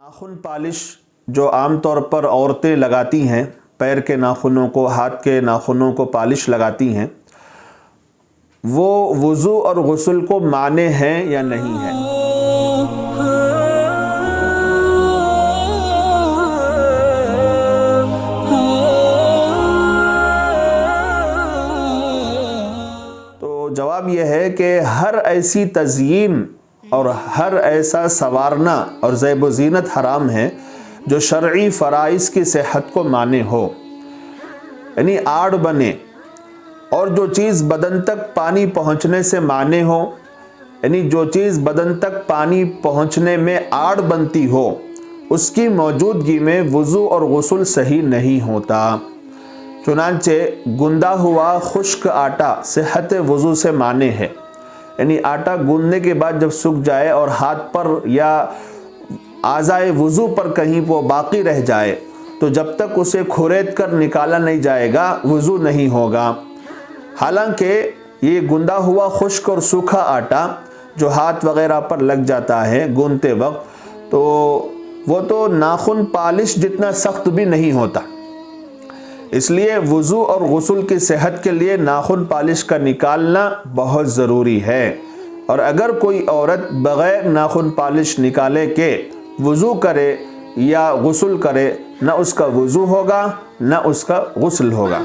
ناخن پالش جو عام طور پر عورتیں لگاتی ہیں، پیر کے ناخنوں کو، ہاتھ کے ناخنوں کو پالش لگاتی ہیں، وہ وضو اور غسل کو مانع ہیں یا نہیں ہے؟ تو جواب یہ ہے کہ ہر ایسی تزئین اور ہر ایسا سنوارنا اور زیب و زینت حرام ہے جو شرعی فرائض کی صحت کو مانے ہو، یعنی آڑ بنے، اور جو چیز بدن تک پانی پہنچنے سے مانے ہو، یعنی جو چیز بدن تک پانی پہنچنے میں آڑ بنتی ہو، اس کی موجودگی میں وضو اور غسل صحیح نہیں ہوتا۔ چنانچہ گندا ہوا خشک آٹا صحت وضو سے مانے ہے، یعنی آٹا گوندنے کے بعد جب سوکھ جائے اور ہاتھ پر یا اعضائے وضو پر کہیں وہ باقی رہ جائے تو جب تک اسے کھرید کر نکالا نہیں جائے گا وضو نہیں ہوگا۔ حالانکہ یہ گندا ہوا خشک اور سوکھا آٹا جو ہاتھ وغیرہ پر لگ جاتا ہے گوندتے وقت، تو وہ تو ناخن پالش جتنا سخت بھی نہیں ہوتا، اس لیے وضو اور غسل کی صحت کے لیے ناخن پالش کا نکالنا بہت ضروری ہے۔ اور اگر کوئی عورت بغیر ناخن پالش نکالے کے وضو کرے یا غسل کرے، نہ اس کا وضو ہوگا نہ اس کا غسل ہوگا۔